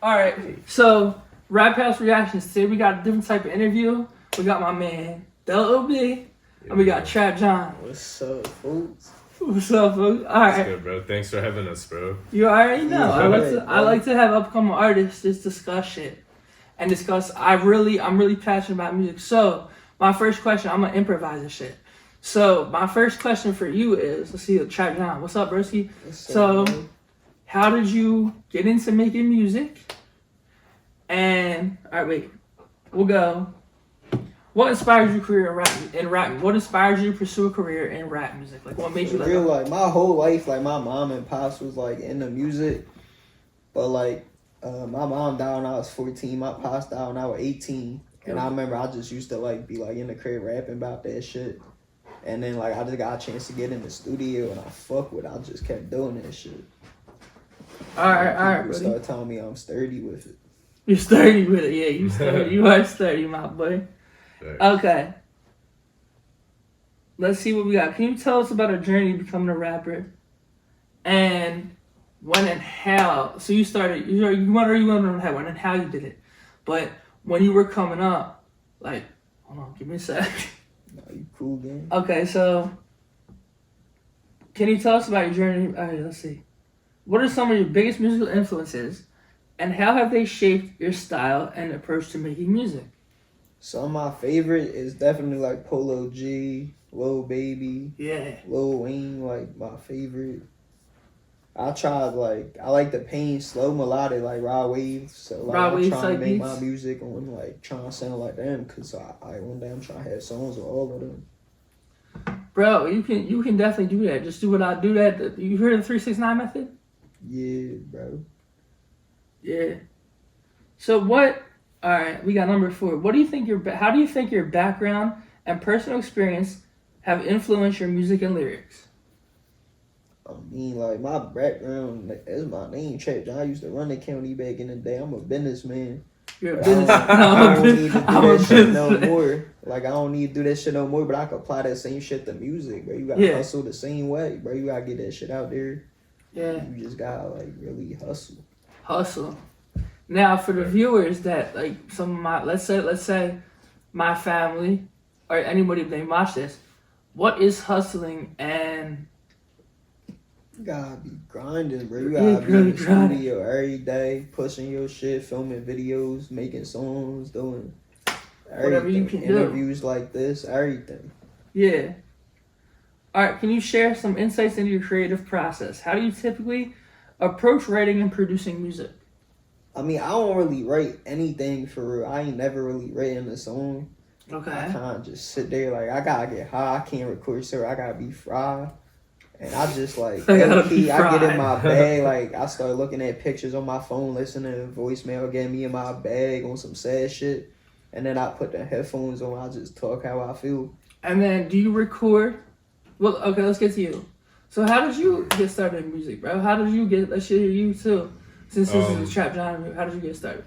All right, so Rap House Reactions. Today we got a different type of interview. We got my man Del-O-B, and we got Trap John. What's up, folks? What's up, folks? All That's right, good, bro. Thanks for having us, bro. you already know. Yeah, I like to have upcoming artists just discuss shit and discuss. I'm really passionate about music. So my first question, I'm gonna improvise this shit. So my first question for you is, let's see, Trap John. What's up, broski? So, man? how did you get into making music? And all right, wait, we'll go. What inspired your career in rap? What inspired you to pursue a career in rap music? Like, what made you For like? real, like my whole life, like my mom and pops was like into music, but like my mom died when I was 14, my pops died when I was 18, and I remember I just used to like be like in the crib rapping about that shit, and then like I just got a chance to get in the studio and I fuck with it. I just kept doing that shit. All right, People buddy. start telling me I'm sturdy with it. You're sturdy with it, yeah. You sturdy. You are sturdy, my boy. Right. Okay. Let's see what we got. Can you tell us about a journey becoming a rapper, and when and how? So you started. You want to know how when and how you did it, but when you were coming up, like, hold on, give me a sec. Nah, you cool, gang. Okay, so can you tell us about your journey? All right, let's see. What are some of your biggest musical influences, and how have they shaped your style and approach to making music? Some of my favorite is definitely like Polo G, Lil Baby, Yeah. Lil Wayne, like my favorite. I like the pain slow melodic like Rod Wave, so like Rod I'm Wave trying to type make beats? my music on like trying to sound like them, cause I one day I'm trying to have songs with all of them. Bro, you can definitely do that. Just do what I do. That you heard the 369 method? Yeah, bro. Yeah. So what? All right, we got number 4. What do you think how do you think your background and personal experience have influenced your music and lyrics? I mean, like my background is my name, Trap John. I used to run the county back in the day. I'm a businessman. You're a But I business. don't need to do I'm a that shit no businessman. more. Like I don't need to do that shit no more. But I can apply that same shit to music, bro. You gotta Yeah. hustle the same way, bro. You gotta get that shit out there. Yeah. You just gotta like really hustle. Hustle. Now, for the viewers that like some of my let's say my family or anybody that watch this, what is hustling and You gotta be grinding, bro. You Yeah, gotta be in really the grinding. studio every day, pushing your shit, filming videos, making songs, doing Whatever you everything. can do. Interviews like this, everything. yeah. All right, can you share some insights into your creative process? How do you typically approach writing and producing music? I mean, I don't really write anything for real. I ain't never really written a song. I Okay. kind of just sit there like I gotta get high. I can't record, so I gotta be fried. And I just like I gotta low-key, be I get fried. in my bag. Like I start looking at pictures on my phone, listening to voicemail, getting me in my bag on some sad shit. And then I put the headphones on. I just talk how I feel. And then do you record? Well, okay, let's get to you. So how did you get started in music, bro? How did you get, let's hear you too. Since this is a Trap John, how did you get started?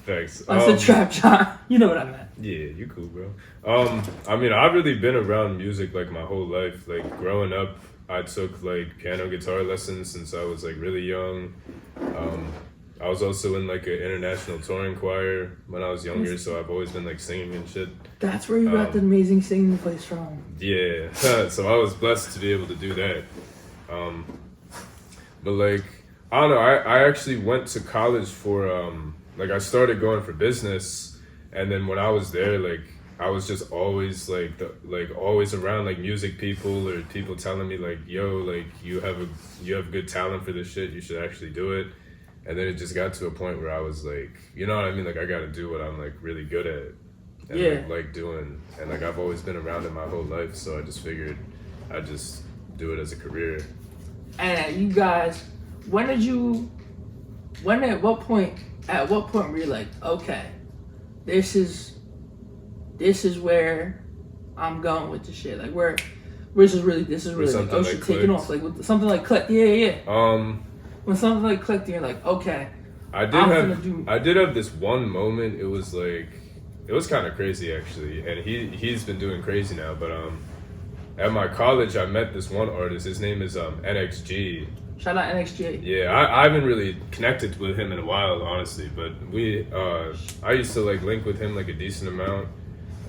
Thanks. I said Trap John. You know what I meant. Yeah, you cool, bro. I mean, I've really been around music like my whole life. Like growing up, I took like piano guitar lessons since I was like really young. I was also in like an international touring choir when I was younger, so I've always been like singing and shit. That's where you got the amazing singing voice from. Yeah, so I was blessed to be able to do that. But like, I don't know, I actually went to college for, like I started going for business, and then when I was there, like, I was just always like, always around like music people or people telling me like, yo, like you have good talent for this shit, you should actually do it. And then it just got to a point where I was like, you know what I mean? Like I gotta do what I'm like really good at. And Yeah. like doing, and like I've always been around it my whole life, so I just figured I'd just do it as a career. And you guys, at what point were you like, okay, this is where I'm going with the shit. Like this is really like, something oh like shit, taking clicked. off. Like with something like clicked. Yeah. When something like clicked, you're like, okay. I did have this one moment. It was like, it was kind of crazy actually, and he's been doing crazy now. But at my college, I met this one artist. His name is NXG, Shout out NXG. Yeah, I haven't really connected with him in a while, honestly. But I used to like link with him like a decent amount,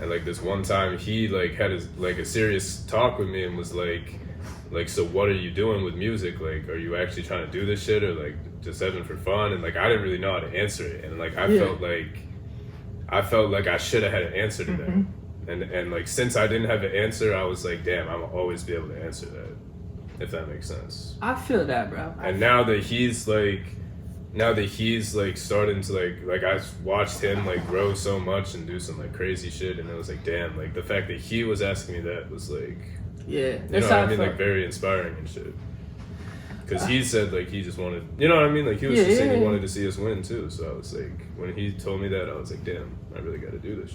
and like this one time he like had a serious talk with me and was like, so what are you doing with music? Like, are you actually trying to do this shit or like just having for fun? And like I didn't really know how to answer it, and like I felt like I should have had an answer to that. And like since I didn't have an answer, I was like, damn, I'm always be able to answer that. If that makes sense. I feel that, bro. And now that he's like starting to like I've watched him like grow so much and do some like crazy shit, and it was like, damn, like the fact that he was asking me that was like, yeah, you know what I mean, like very inspiring and shit. Because he said like he just wanted, you know what I mean, like he was just saying he wanted to see us win too. So I was like, when he told me that, I was like, damn, I really got to do this.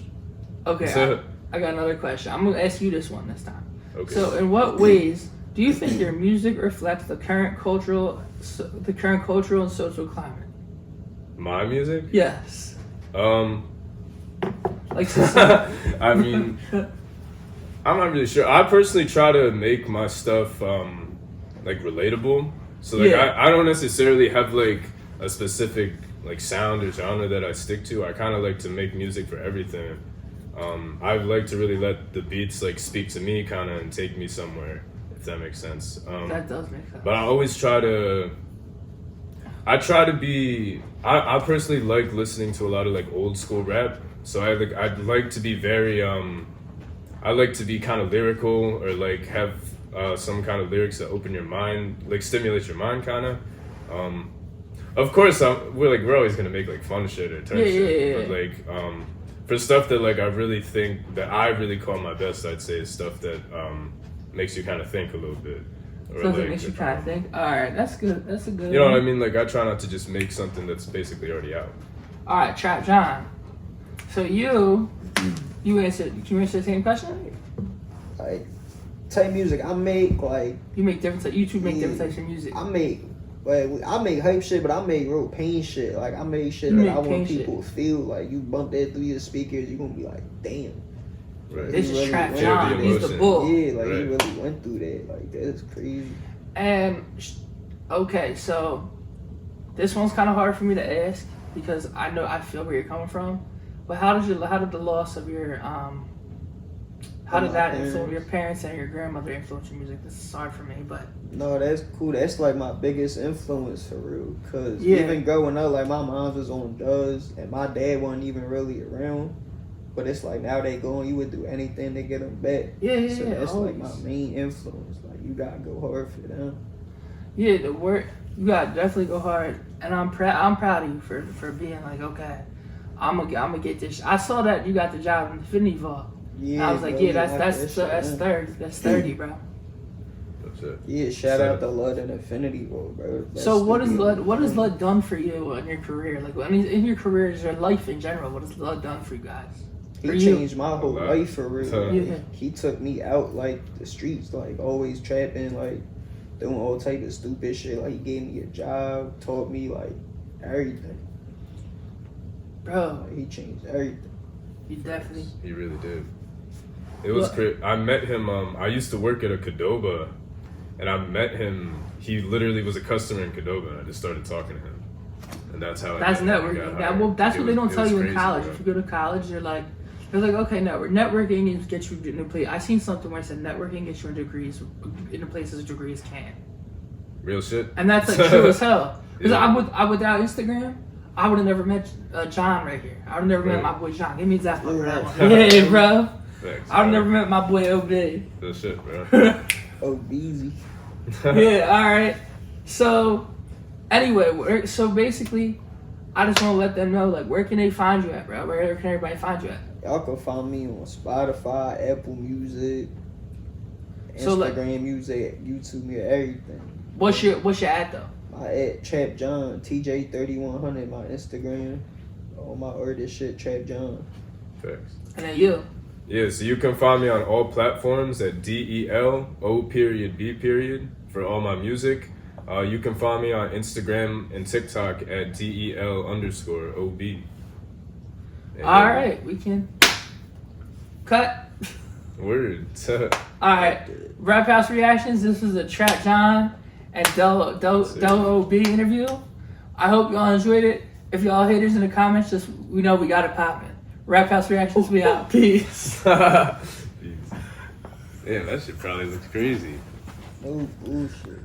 Okay, I got another question. I'm gonna ask you this one this time. Okay. So, in what ways do you think your music reflects the current cultural and social climate? My music? Yes. Like, I mean, I'm not really sure. I personally try to make my stuff like relatable. So like I don't necessarily have like a specific like sound or genre that I stick to. I kind of like to make music for everything. I like to really let the beats like speak to me kind of and take me somewhere. If that makes sense. That does make sense. But I always try to be. I personally like listening to a lot of like old school rap. So I'd like to be very. I like to be kind of lyrical or like have some kind of lyrics that open your mind, like stimulate your mind, kind of. Of course, we're always gonna make like fun shit or turn shit. But like for stuff that like I really think that I really call my best, I'd say is stuff that makes you kind of think a little bit. Or Something like, makes you kind of think. All right, that's good. That's a good. You know what I mean? Like I try not to just make something that's basically already out. All right, Trap John. So you answered. Can you answer the same question? Like type music I make, like You make different. You two make different types of music. I make hype shit, but I make real pain shit. Like I make shit that I want people to feel. Like you bump that through your speakers, you gonna be like, damn. Right. This is really Trap went John. through He's the emotion. bull. Yeah, like Right. he really went through that. Like that's crazy. And okay, so this one's kind of hard for me to ask because I feel where you're coming from. But how did the loss of your how did that influence your parents and your grandmother influence your music? This is hard for me, but No, that's cool. That's like my biggest influence for real. Cause Yeah. even growing up, like my mom was on drugs and my dad wasn't even really around. But it's like now they going, you would do anything to get them back. yeah, So that's always. like my main influence. Like you gotta go hard for them. Yeah, the work you gotta definitely go hard, and I'm proud of you for being like, okay, I'm gonna get this. I saw that you got the job in Infinity Vault. Yeah, I was like, bro, yeah, that's that shit, man. that's 30, bro. That's it. Yeah, shout out to Lud and Infinity Vault, bro. That's So what has studio. Lud done for you in your career? Like in your career, is your life in general? What has Lud done for you guys? He for you? changed my whole lot. life for real. Yeah. He took me out like the streets, like always trapping, like doing all type of stupid shit. Like he gave me a job, taught me like everything. Bro, Like, he changed everything. you definitely. He really did. It was Well- crazy. I met him. I used to work at a Qdoba, and I met him. He literally was a customer in Qdoba, and I just started talking to him, and that's how. That's I got networking. hired. That's It what they was- don't it tell was you in crazy, college. bro. If you go to college, they're like, okay, networking is get you into place. I seen something where it said networking gets you into places degrees can't, Real shit. and that's like true as hell. Because Yeah. I without Instagram, I would have never met John right here. I would have never met Right. my boy John. Give me that for that Yeah. one. Yeah, bro. Thanks, I would bro. never met my boy Obey. Real shit, bro. Oh, easy. Yeah, all right. So, anyway, so basically, I just want to let them know, like, where can they find you at, bro? Where can everybody find you at? Y'all can find me on Spotify, Apple Music, So, like- Instagram Music, YouTube Music, everything. What's your ad though? My at Trap John, TJ3100, my Instagram. All my artist shit, Trap John. Thanks. And then you. Yeah, so you can find me on all platforms at DELO_B_ for all my music. You can find me on Instagram and TikTok at DEL_OB. And, All right, we can cut. Word. All right, Rap House Reactions. This is a Trap John and Del OB interview. I hope y'all enjoyed it. If y'all haters in the comments, just we know we got it popping. Rap House Reactions, we out. Peace. Damn, that shit probably looks crazy. No bullshit.